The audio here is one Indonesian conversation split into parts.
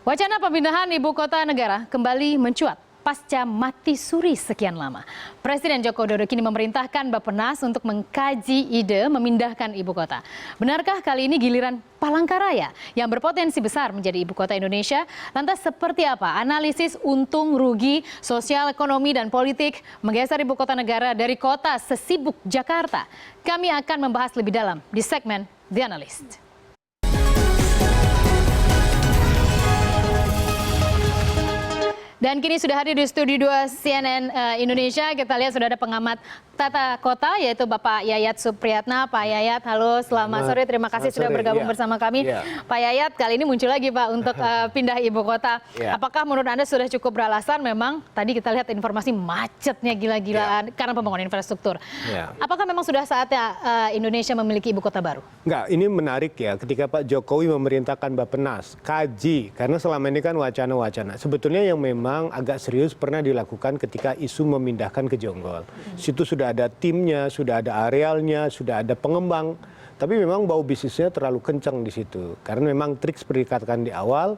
Wacana pemindahan ibu kota negara kembali mencuat pasca mati suri sekian lama. Presiden Joko Widodo kini memerintahkan Bappenas untuk mengkaji ide memindahkan ibu kota. Benarkah kali ini giliran Palangkaraya yang berpotensi besar menjadi ibu kota Indonesia? Lantas seperti apa analisis untung rugi sosial, ekonomi, dan politik menggeser ibu kota negara dari kota sesibuk Jakarta? Kami akan membahas lebih dalam di segmen The Analyst. Dan kini sudah hadir di studio 2 CNN Indonesia. Kita lihat sudah ada pengamat tata kota yaitu Bapak Yayat Supriyatna. Pak Yayat, halo, selamat sore. Terima kasih sudah bergabung bersama kami. Pak Yayat, kali ini muncul lagi Pak untuk pindah ibu kota. Apakah menurut Anda sudah cukup beralasan? Memang tadi kita lihat informasi macetnya gila-gilaan karena pembangunan infrastruktur. Apakah memang sudah saatnya Indonesia memiliki ibu kota baru? Enggak, ini menarik ya ketika Pak Jokowi memerintahkan Bappenas kaji, karena selama ini kan wacana-wacana. Sebetulnya yang memang agak serius pernah dilakukan ketika isu memindahkan ke Jonggol. Situ sudah ada timnya, sudah ada arealnya, sudah ada pengembang. Tapi memang bau bisnisnya terlalu kencang di situ. Karena memang trik seperti dikatakan di awal,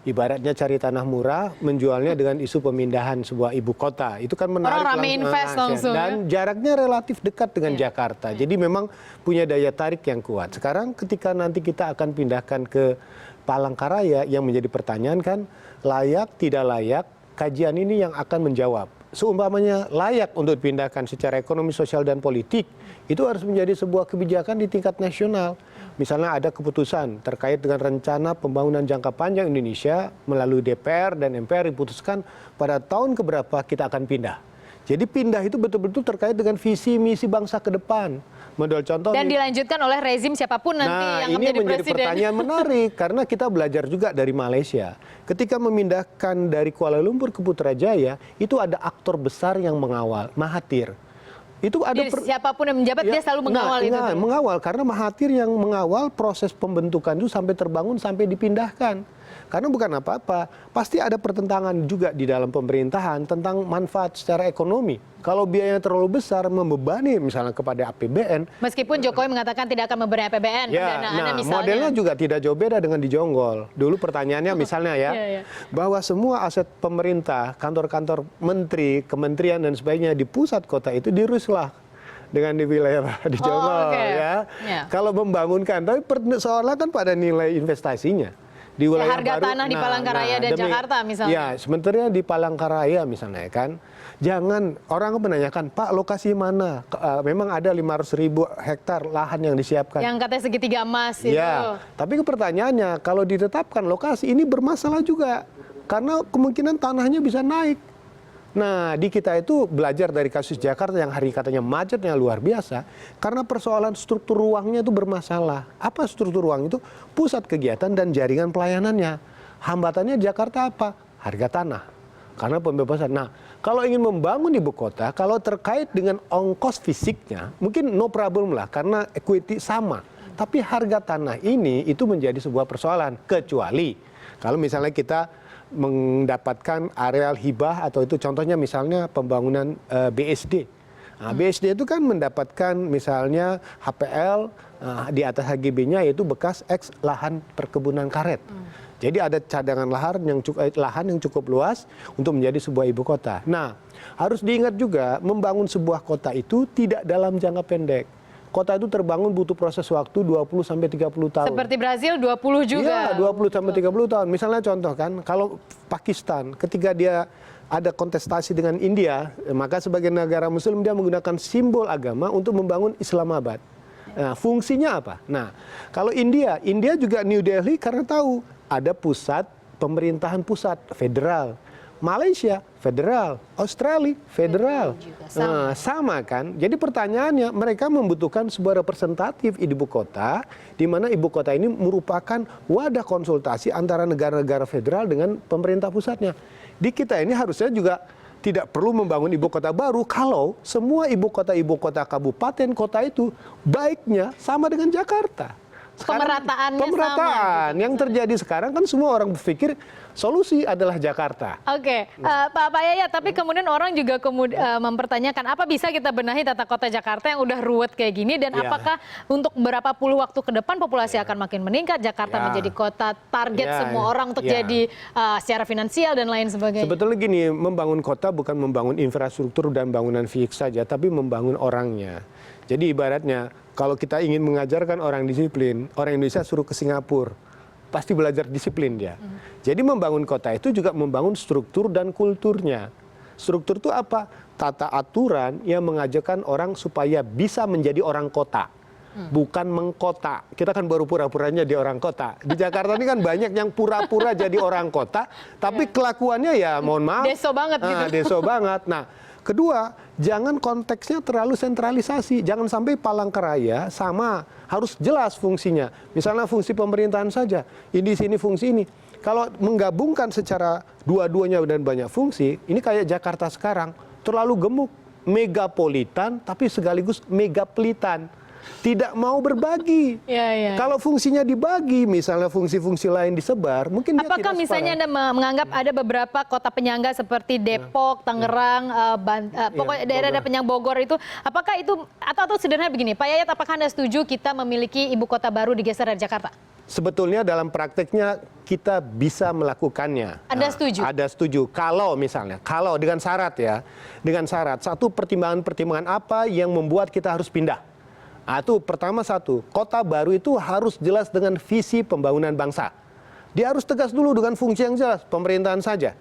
ibaratnya cari tanah murah, menjualnya dengan isu pemindahan sebuah ibu kota. Itu kan menarik. Orang rame invest langsung. Dan jaraknya relatif dekat dengan Jakarta. Jadi memang punya daya tarik yang kuat. Sekarang ketika nanti kita akan pindahkan ke Palangkaraya, yang menjadi pertanyaan kan, layak, tidak layak, kajian ini yang akan menjawab. Seumpamanya layak untuk dipindahkan secara ekonomi, sosial, dan politik, itu harus menjadi sebuah kebijakan di tingkat nasional. Misalnya ada keputusan terkait dengan rencana pembangunan jangka panjang Indonesia melalui DPR dan MPR diputuskan pada tahun keberapa kita akan pindah. Jadi pindah itu betul-betul terkait dengan visi misi bangsa ke depan. Model contoh dan dilanjutkan oleh rezim siapapun nanti yang akan menjadi presiden. Nah, ini menjadi pertanyaan menarik karena kita belajar juga dari Malaysia. Ketika memindahkan dari Kuala Lumpur ke Putrajaya, itu ada aktor besar yang mengawal, Mahathir. Itu ada siapapun yang menjabat dia selalu mengawal itu. Mengawal karena Mahathir yang mengawal proses pembentukan itu sampai terbangun sampai dipindahkan. Karena bukan apa-apa, pasti ada pertentangan juga di dalam pemerintahan tentang manfaat secara ekonomi. Kalau biayanya terlalu besar membebani misalnya kepada APBN. Meskipun Jokowi mengatakan tidak akan membebani APBN, nah, modelnya juga tidak jauh beda dengan di Jonggol. Dulu pertanyaannya misalnya bahwa semua aset pemerintah, kantor-kantor menteri, kementerian dan sebagainya di pusat kota itu diruslah dengan di wilayah di Jonggol Kalau membangunkan, tapi seolah kan pada nilai investasinya. Di wilayah harga baru, tanah di Palangkaraya dan Jakarta misalnya. Ya, sementara di Palangkaraya misalnya kan, jangan orang menanyakan, Pak lokasi mana? Memang ada 500.000 hektar lahan yang disiapkan. Yang katanya segitiga emas itu. Ya, tapi pertanyaannya, kalau ditetapkan lokasi ini bermasalah juga. Karena kemungkinan tanahnya bisa naik. Nah, di kita itu belajar dari kasus Jakarta yang hari katanya macetnya luar biasa. Karena persoalan struktur ruangnya itu bermasalah. Apa struktur ruang itu? Pusat kegiatan dan jaringan pelayanannya. Hambatannya Jakarta apa? Harga tanah. Karena pembebasan. Nah, kalau ingin membangun ibu kota, kalau terkait dengan ongkos fisiknya, mungkin no problem lah. Karena equity sama. Tapi harga tanah ini itu menjadi sebuah persoalan. Kecuali kalau misalnya kita mendapatkan areal hibah atau itu contohnya misalnya pembangunan BSD. Nah, BSD itu kan mendapatkan misalnya HPL di atas HGB-nya yaitu bekas ex lahan perkebunan karet. Jadi ada cadangan lahan yang cukup luas untuk menjadi sebuah ibu kota. Nah, harus diingat juga membangun sebuah kota itu tidak dalam jangka pendek. Kota itu terbangun butuh proses waktu 20-30 tahun. Seperti Brazil 20 juga. Iya, 20-30 tahun. Misalnya contoh kan, kalau Pakistan ketika dia ada kontestasi dengan India, maka sebagai negara muslim dia menggunakan simbol agama untuk membangun Islamabad. Nah, fungsinya apa? Nah, kalau India juga New Delhi karena tahu ada pusat pemerintahan pusat federal. Malaysia federal, Australia federal, sama kan? Jadi pertanyaannya mereka membutuhkan sebuah representatif ibu kota, di mana ibu kota ini merupakan wadah konsultasi antara negara-negara federal dengan pemerintah pusatnya. Di kita ini harusnya juga tidak perlu membangun ibu kota baru kalau semua ibu kota kabupaten kota itu baiknya sama dengan Jakarta. pemerataannya pemerataan. sama. Yang terjadi sekarang kan semua orang berpikir solusi adalah Jakarta. Oke, Pak Yayat, tapi kemudian orang juga mempertanyakan apa bisa kita benahi tata kota Jakarta yang udah ruwet kayak gini dan Ya. apakah untuk berapa puluh waktu ke depan populasi akan makin meningkat, Jakarta menjadi kota target semua orang untuk jadi secara finansial dan lain sebagainya. Sebetulnya gini, membangun kota bukan membangun infrastruktur dan bangunan fisik saja, tapi membangun orangnya. Jadi ibaratnya kalau kita ingin mengajarkan orang disiplin, orang Indonesia suruh ke Singapura, pasti belajar disiplin dia. Jadi membangun kota itu juga membangun struktur dan kulturnya. Struktur itu apa? Tata aturan yang mengajarkan orang supaya bisa menjadi orang kota. Bukan mengkota. Kita kan baru pura-puranya di orang kota. Di Jakarta ini kan banyak yang pura-pura jadi orang kota, tapi kelakuannya ya mohon maaf. Deso banget gitu. Deso banget. Nah, kedua, jangan konteksnya terlalu sentralisasi. Jangan sampai Palangkaraya sama, harus jelas fungsinya. Misalnya fungsi pemerintahan saja. Ini sini fungsi ini. Kalau menggabungkan secara dua-duanya dan banyak fungsi, ini kayak Jakarta sekarang, terlalu gemuk, megapolitan tapi sekaligus megapelitan. Tidak mau berbagi. Kalau fungsinya dibagi, misalnya fungsi-fungsi lain disebar, mungkin dia apakah tidak misalnya Anda menganggap ada beberapa kota penyangga seperti Depok, Tangerang, pokoknya daerah-daerah penyangga Bogor itu, apakah itu atau sederhana begini, Pak Yayat, apakah Anda setuju kita memiliki ibu kota baru digeser dari Jakarta? Sebetulnya dalam prakteknya kita bisa melakukannya. Anda setuju? Ada setuju. Kalau misalnya, kalau dengan syarat ya, dengan syarat satu pertimbangan-pertimbangan apa yang membuat kita harus pindah. Itu pertama satu, kota baru itu harus jelas dengan visi pembangunan bangsa. Dia harus tegas dulu dengan fungsi yang jelas, pemerintahan saja.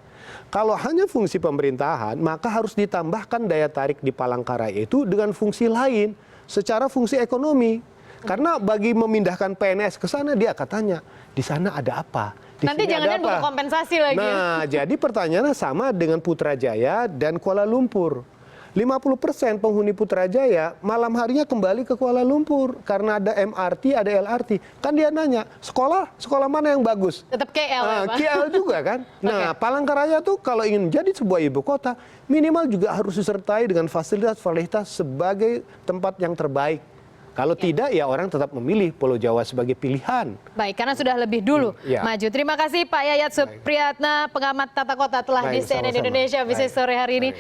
Kalau hanya fungsi pemerintahan, maka harus ditambahkan daya tarik di Palangkaraya itu dengan fungsi lain, secara fungsi ekonomi. Karena bagi memindahkan PNS ke sana, dia katanya, di sana ada apa? Nanti jangan-jangan butuh kompensasi lagi. Nah, jadi pertanyaannya sama dengan Putrajaya dan Kuala Lumpur. 50% penghuni Putrajaya malam harinya kembali ke Kuala Lumpur karena ada MRT, ada LRT. Kan dia nanya, sekolah mana yang bagus? Tetap KL ya, Pak? KL juga kan. Nah, Palangkaraya tuh kalau ingin menjadi sebuah ibu kota, minimal juga harus disertai dengan fasilitas-fasilitas sebagai tempat yang terbaik. Kalau tidak, ya orang tetap memilih Pulau Jawa sebagai pilihan. Baik, karena sudah lebih dulu maju. Terima kasih Pak Yayat Supriyatna, pengamat tata kota telah di CNN Indonesia Business Sore hari ini.